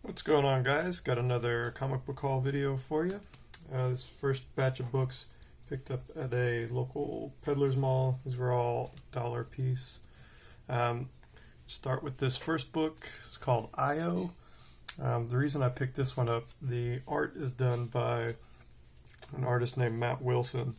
What's going on, guys? Got another comic book haul video for you. This first batch of books picked up at a local Peddlers mall. These were all $1 a piece. Start with this first book. It's called IO. The reason I picked this one up, the art is done by an artist named Matt Wilson,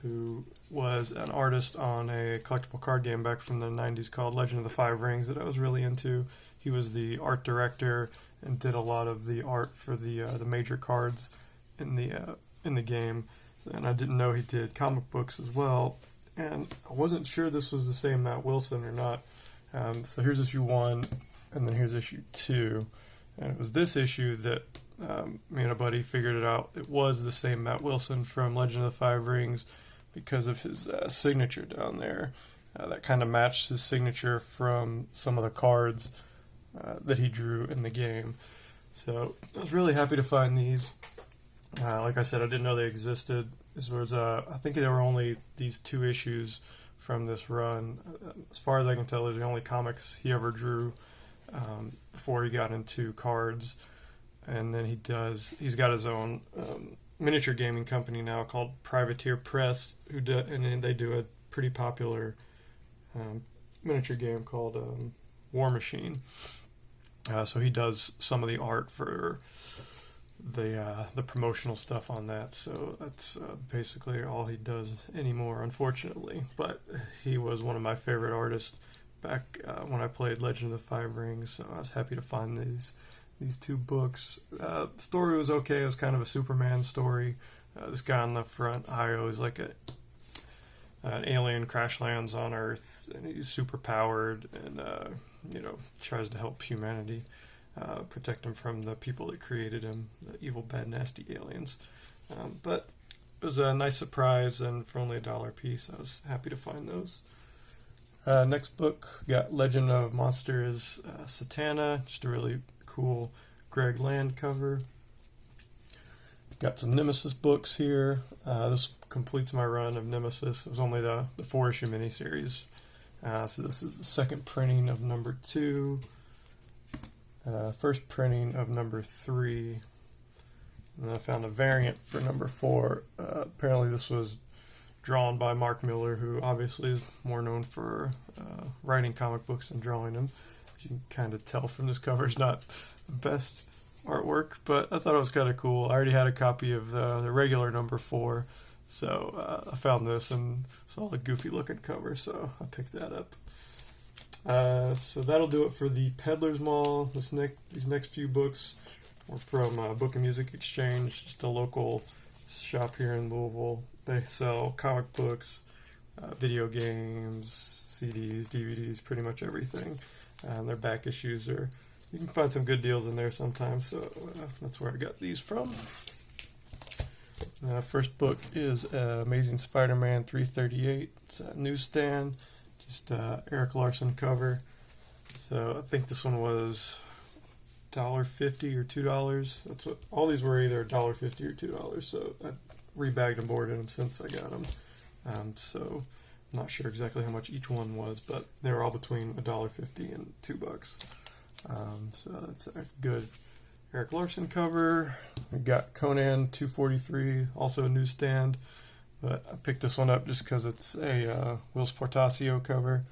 who was an artist on a collectible card game back from the 90s called Legend of the Five Rings that I was really into. He was the art director and did a lot of the art for the major cards in the game. And I didn't know he did comic books as well. And I wasn't sure this was the same Matt Wilson or not. So here's issue 1, and then here's issue 2. And it was this issue that me and a buddy figured it out. It was the same Matt Wilson from Legend of the Five Rings because of his signature down there. That kind of matched his signature from some of the cards that he drew in the game. So I was really happy to find these. Like I said, I didn't know they existed. This was, I think there were only these 2 issues from this run. As far as I can tell, they're the only comics he ever drew before he got into cards. And then he's got his own miniature gaming company now called Privateer Press, and they do a pretty popular miniature game called War Machine. So he does some of the art for the promotional stuff on that. So that's basically all he does anymore, unfortunately. But he was one of my favorite artists back when I played Legend of the Five Rings. So I was happy to find these 2 books. The story was okay. It was kind of a Superman story. This guy on the front, Io, is like an alien crash lands on Earth, and he's super powered, and tries to help humanity, protect him from the people that created him, the evil, bad, nasty aliens. But it was a nice surprise, and for only $1 a piece, I was happy to find those. Next book, got Legend of Monsters Satana, just a really cool Greg Land cover. Got some Nemesis books here. This completes my run of Nemesis. It was only the 4-issue miniseries. So this is the second printing of number 2. First printing of number 3. And then I found a variant for number 4. Apparently this was drawn by Mark Miller, who obviously is more known for writing comic books than drawing them. As you can kind of tell from this cover, it's not the best artwork, but I thought it was kind of cool. I already had a copy of the regular number 4, so I found this and saw the goofy looking cover, so I picked that up. So that'll do it for the Peddlers Mall. These next few books were from Book and Music Exchange, just a local shop here in Louisville. They sell comic books, video games, CDs, DVDs, pretty much everything. Their back issues you can find some good deals in there sometimes, so that's where I got these from. First book is Amazing Spider-Man 338. It's a newsstand, just Eric Larson cover. So I think this one was $1.50 or $2. That's what all these were, either $1.50 or $2. So I rebagged and boarded them since I got them. So I'm not sure exactly how much each one was, but they were all between $1.50 and $2. So that's a good Eric Larson cover. We got Conan 243, also a newsstand, but I picked this one up just because it's a Whilce Portacio cover.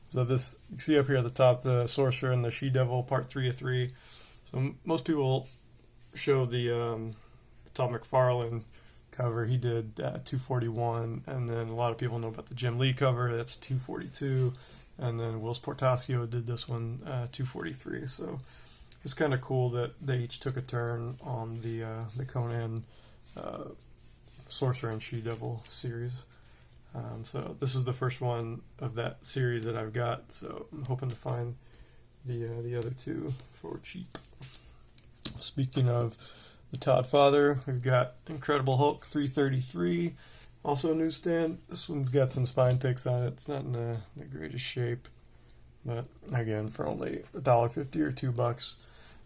So this, you can see up here at the top, the Sorcerer and the She-Devil, part 3 of 3. So most people show the Todd McFarlane cover. He did 241, and then a lot of people know about the Jim Lee cover. That's 242. And then Whilce Portacio did this one, 243. So it's kind of cool that they each took a turn on the Conan Sorcerer and She-Devil series. So this is the first one of that series that I've got. So I'm hoping to find the other 2 for cheap. Speaking of the Todd-father, we've got Incredible Hulk 333. Also a newsstand. This one's got some spine ticks on it. It's not in the greatest shape, but again, for only $1.50 or $2.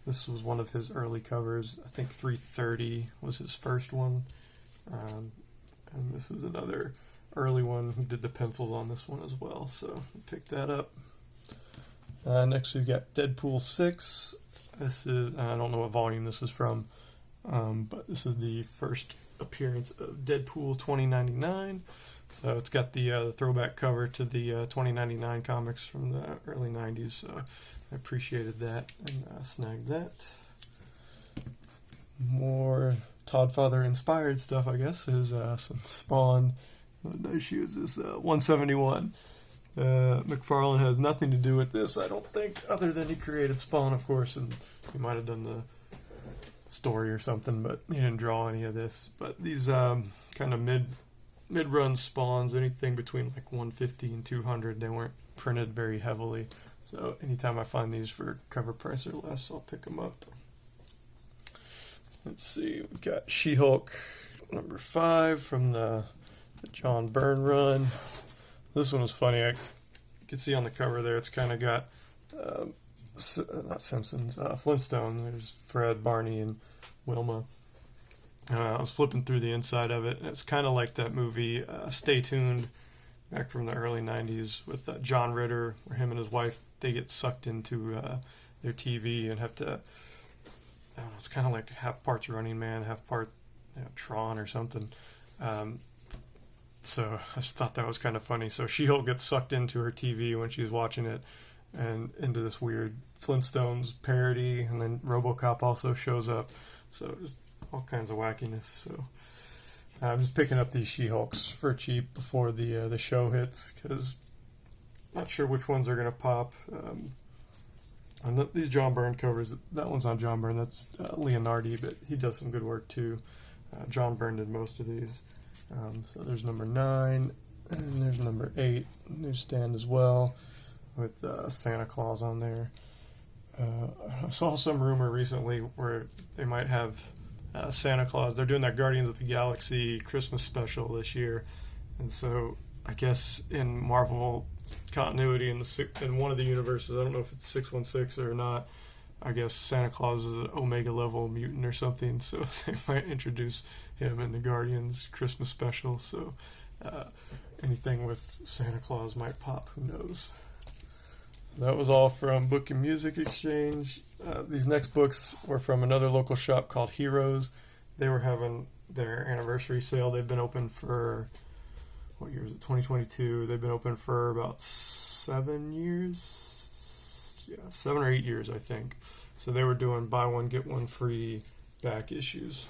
This was one of his early covers. I think 330 was his first one, and this is another early one. He did the pencils on this one as well, so pick that up. Next we've got Deadpool 6. This is, I don't know what volume this is from, but this is the first appearance of Deadpool 2099. So it's got the throwback cover to the 2099 comics from the early 90s. So I appreciaed that and snagged that. More Todd-father inspired stuff, I guess, is some Spawn. Nice shoes is 171. McFarlane has nothing to do with this, I don't think, other than he created Spawn, of course, and he might have done the story or something, but he didn't draw any of this. But these kind of mid-run Spawns, anything between like 150 and 200, they weren't printed very heavily. So anytime I find these for cover price or less, I'll pick them up. Let's see, we've got She-Hulk number 5 from the John Byrne run. This one was funny. You can see on the cover there, it's kind of got, not Simpsons, Flintstone. There's Fred, Barney, and Wilma. I was flipping through the inside of it, and it's kind of like that movie, Stay Tuned, back from the early 90s with John Ritter, where him and his wife, they get sucked into their TV and have to, I don't know, it's kind of like half parts Running Man, half part Tron or something. So I just thought that was kind of funny. So She-Hulk gets sucked into her TV when she's watching it and into this weird Flintstones parody, and then RoboCop also shows up. So just all kinds of wackiness. So I'm just picking up these She-Hulks for cheap before the show hits, because I'm not sure which ones are going to pop. And these John Byrne covers, that one's not John Byrne, that's Leonardi, but he does some good work too. John Byrne did most of these. So there's number 9, and there's number 8, newsstand as well, with Santa Claus on there. I saw some rumor recently where they might have Santa Claus. They're doing that Guardians of the Galaxy Christmas special this year, and so I guess in Marvel continuity in one of the universes, I don't know if it's 616 or not, I guess Santa Claus is an Omega level mutant or something, so they might introduce him in the Guardians Christmas special. So anything with Santa Claus might pop, who knows. That was all from Book and Music Exchange. These next books were from another local shop called Heroes. They were having their anniversary sale. They've been open for, what year is it, 2022. They've been open for about 7 years. Yeah, 7 or 8 years, I think. So they were doing buy one, get one free back issues.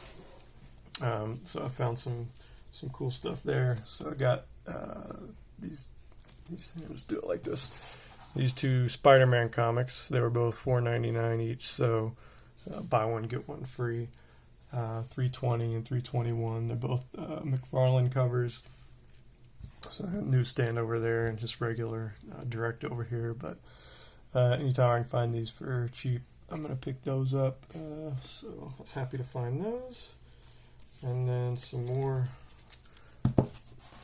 So I found some cool stuff there. So I got these, let's do it like this. These 2 Spider-Man comics. They were both $4.99 each, so buy one, get one free. 320 and 321. They're both McFarlane covers. So I have a newsstand over there and just regular direct over here. But anytime I can find these for cheap, I'm going to pick those up. So I was happy to find those. And then some more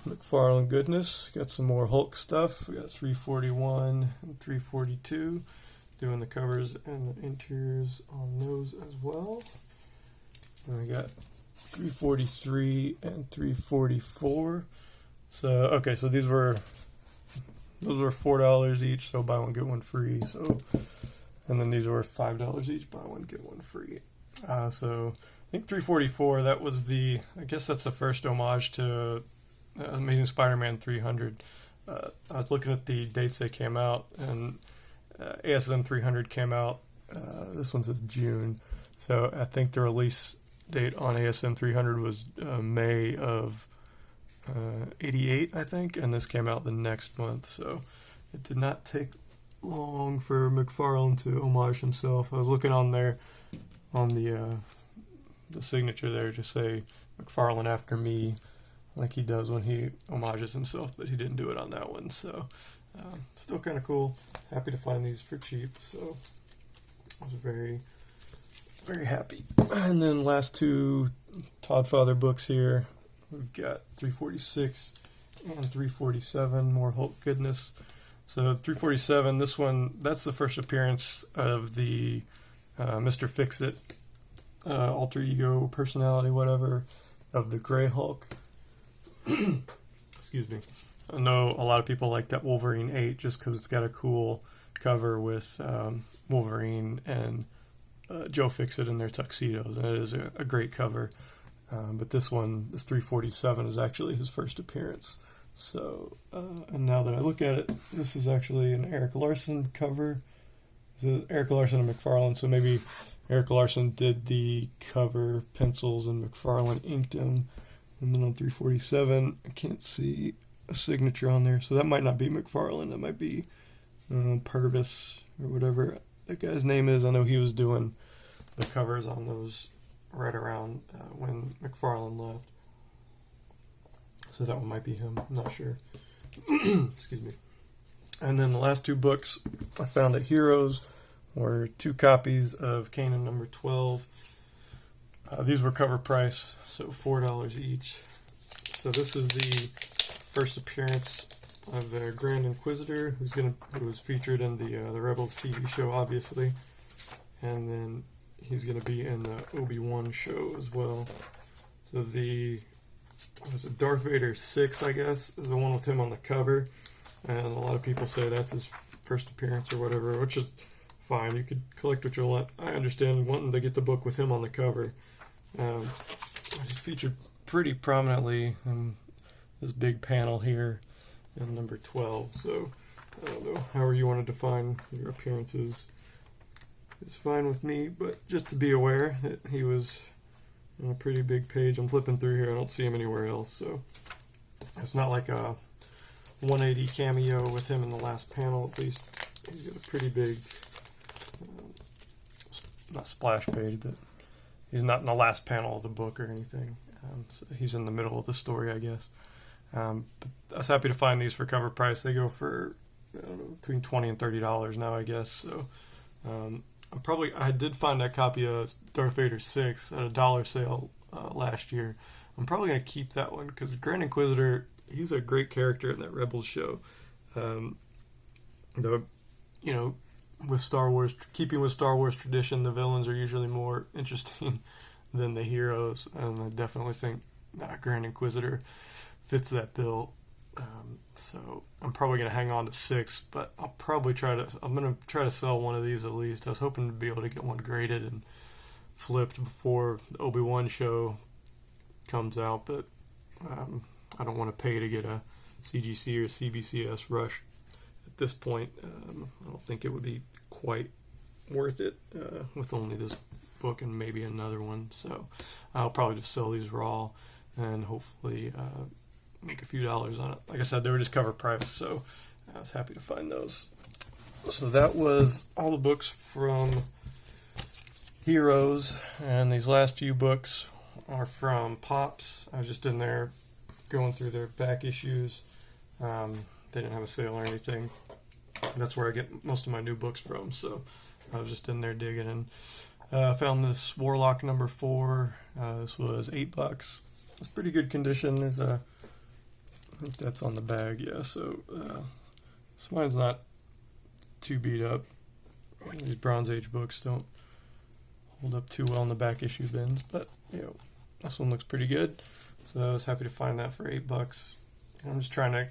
McFarlane goodness. Got some more Hulk stuff. We got 341 and 342. Doing the covers and the interiors on those as well. And we got 343 and 344. So okay, so those were $4 each. So buy one get one free. So, and then these were $5 each. Buy one get one free. So I think 344. That was I guess that's the first homage to Amazing Spider-Man 300. I was looking at the dates they came out, and ASM 300 came out. This one says June, so I think the release date on ASM 300 was May of 88, I think, and this came out the next month. So it did not take long for McFarlane to homage himself. I was looking on there on the signature there to say McFarlane after me, like he does when he homages himself, but he didn't do it on that one. So still kind of cool. Happy to find these for cheap, so I was very, very happy. And then last 2 Todd-father books here. We've got 346 and 347, more Hulk goodness. So 347, this one, that's the first appearance of the Mr. Fix-It alter ego personality, whatever, of the Gray Hulk. Excuse me. I know a lot of people like that Wolverine 8 just because it's got a cool cover with Wolverine and Joe Fixit in their tuxedos, and it is a great cover. But this one, this 347, is actually his first appearance. So, and now that I look at it, this is actually an Eric Larson cover. It's Eric Larson and McFarlane, so maybe Eric Larson did the cover pencils and McFarlane inked them. And then on 347, I can't see a signature on there, so that might not be McFarlane. That might be Purvis or whatever that guy's name is. I know he was doing the covers on those right around when McFarlane left. So that one might be him. I'm not sure. Excuse me. And then the last two books I found at Heroes were 2 copies of Kanan number 12. These were cover price, so $4 each. So this is the first appearance of the Grand Inquisitor, who was featured in the Rebels TV show, obviously, and then he's going to be in the Obi-Wan show as well. So the Darth Vader 6, I guess, is the one with him on the cover, and a lot of people say that's his first appearance or whatever, which is fine. You could collect what you want. I understand wanting to get the book with him on the cover. He's featured pretty prominently in this big panel here in number 12. So I don't know, however you want to define your appearances is fine with me, but just to be aware that he was on a pretty big page. I'm flipping through here, I don't see him anywhere else, so it's not like a 180 cameo with him in the last panel. At least he's got a pretty big not splash page, but he's not in the last panel of the book or anything. So he's in the middle of the story, I guess. But I was happy to find these for cover price. They go for, I don't know, between $20 and $30 now, I guess. So I did find that copy of Darth Vader 6 at a dollar sale last year. I'm probably going to keep that one because Grand Inquisitor, he's a great character in that Rebels show. With Star Wars, keeping with Star Wars tradition, the villains are usually more interesting than the heroes, and I definitely think Grand Inquisitor fits that bill. So I'm probably going to hang on to 6, but I'm going to try to sell one of these at least. I was hoping to be able to get one graded and flipped before the Obi-Wan show comes out, but I don't want to pay to get a CGC or CBCS rush at this point. I don't think it would be quite worth it with only this book and maybe another one, so I'll probably just sell these raw and hopefully make a few dollars on it. Like I said, they were just cover price, so I was happy to find those. So that was all the books from Heroes, and these last few books are from Pops. I was just in there going through their back issues. They didn't have a sale or anything. That's where I get most of my new books from, so I was just in there digging, and I found this Warlock number 4. This was $8. It's pretty good condition. There's I think that's on the bag, yeah, so this mine's not too beat up. These Bronze Age books don't hold up too well in the back issue bins, but this one looks pretty good, so I was happy to find that for $8. I'm just trying to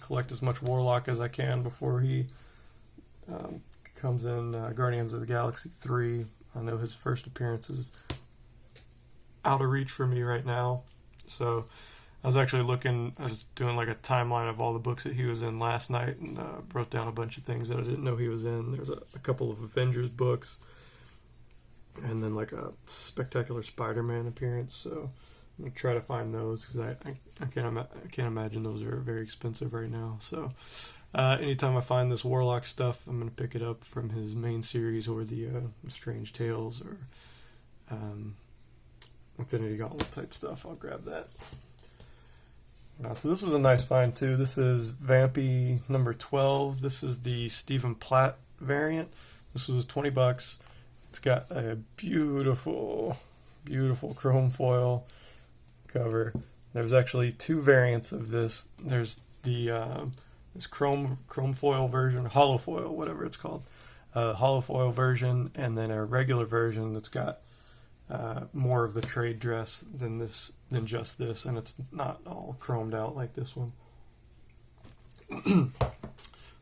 collect as much Warlock as I can before he comes in Guardians of the Galaxy 3. I know his first appearance is out of reach for me right now, so I was doing like a timeline of all the books that he was in last night, and wrote down a bunch of things that I didn't know he was in. There's a couple of Avengers books, and then like a Spectacular Spider-Man appearance, so I'm going to try to find those, because I can't imagine those are very expensive right now. So anytime I find this Warlock stuff, I'm going to pick it up from his main series or the Strange Tales or Infinity Gauntlet type stuff. I'll grab that. So this was a nice find too. This is Vampy number 12. This is the Stephen Platt variant. This was $20. It's got a beautiful, beautiful chrome foil cover. There's actually 2 variants of this. There's the this chrome foil version, hollow foil, whatever it's called, hollow foil version, and then a regular version that's got more of the trade dress than just this, and it's not all chromed out like this one.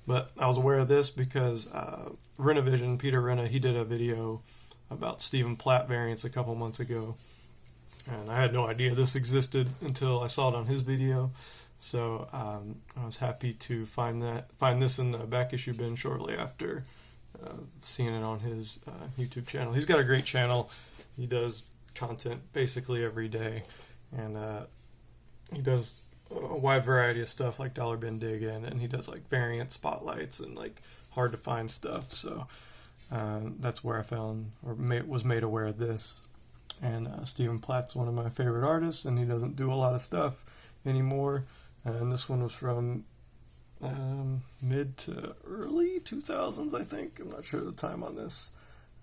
But I was aware of this because Renavision, Peter Renna, he did a video about Stephen Platt variants a couple months ago, and I had no idea this existed until I saw it on his video. So I was happy to find this in the back issue bin shortly after seeing it on his YouTube channel. He's got a great channel. He does content basically every day, and he does a wide variety of stuff like dollar bin digging, and he does like variant spotlights and like hard to find stuff. So that's where I found was made aware of this. And Stephen Platt's one of my favorite artists, and he doesn't do a lot of stuff anymore. And this one was from mid to early 2000s, I think. I'm not sure the time on this,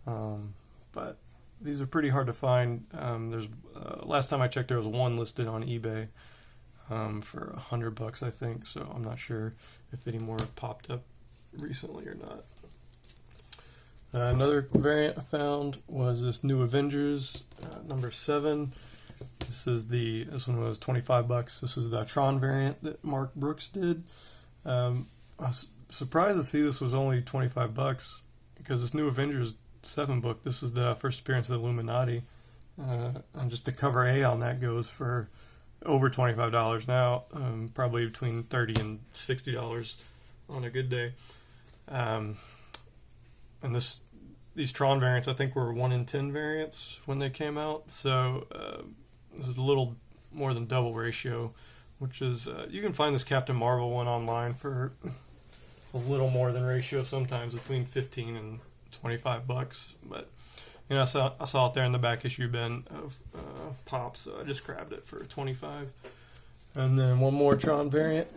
but these are pretty hard to find. There's last time I checked, there was one listed on eBay for $100, I think. So I'm not sure if any more have popped up recently or not. Another variant I found was this New Avengers number 7. This one was $25. This is the Tron variant that Mark Brooks did. I was surprised to see this was only $25 because this New Avengers 7 book, this is the first appearance of the Illuminati, and just the cover A on that goes for over $25 now, probably between $30 and $60 on a good day. And these Tron variants, I think, were 1 in 10 variants when they came out. So this is a little more than double ratio, which is you can find this Captain Marvel one online for a little more than ratio, sometimes between $15 and $25. But you know, I saw it there in the back issue bin of Pop, so I just grabbed it for $25. And then one more Tron variant.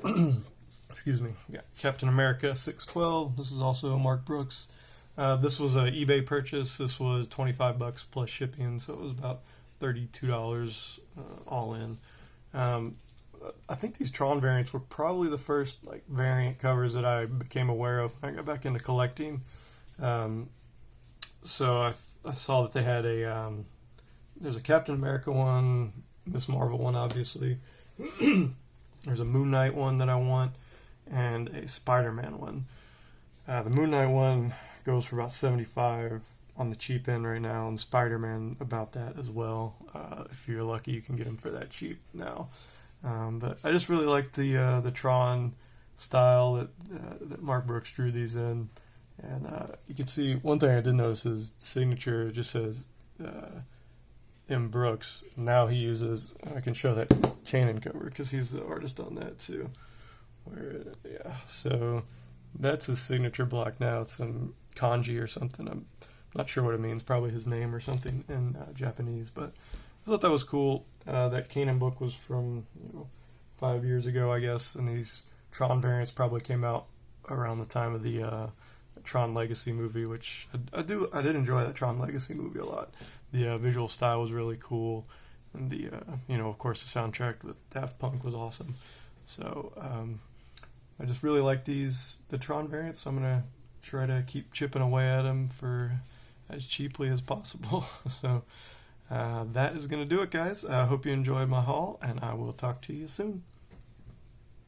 Excuse me. We got Captain America 612. This is also Mark Brooks. This was an eBay purchase. This was $25 plus shipping, so it was about $32 all in. I think these Tron variants were probably the first like variant covers that I became aware of when I got back into collecting. So I saw that they had there's a Captain America one, Miss Marvel one, obviously. There's a Moon Knight one that I want, and a Spider-Man one. The Moon Knight one goes for about $75 on the cheap end right now, and Spider-Man about that as well. If you're lucky, you can get them for that cheap now. But I just really like the Tron style that Mark Brooks drew these in, and you can see one thing I did notice, his signature just says M. Brooks. Now he uses, I can show that Canon cover because he's the artist on that too. So that's his signature block now. It's some kanji or something. I'm not sure what it means. Probably his name or something in Japanese. But I thought that was cool. That Canon book was from 5 years ago, I guess, and these Tron variants probably came out around the time of the Tron Legacy movie, which I did enjoy that Tron Legacy movie a lot. The visual style was really cool, and the of course the soundtrack with Daft Punk was awesome. So I just really like the Tron variants, so I'm gonna try to keep chipping away at them for as cheaply as possible. So that is gonna do it, guys. I hope you enjoyed my haul, and I will talk to you soon.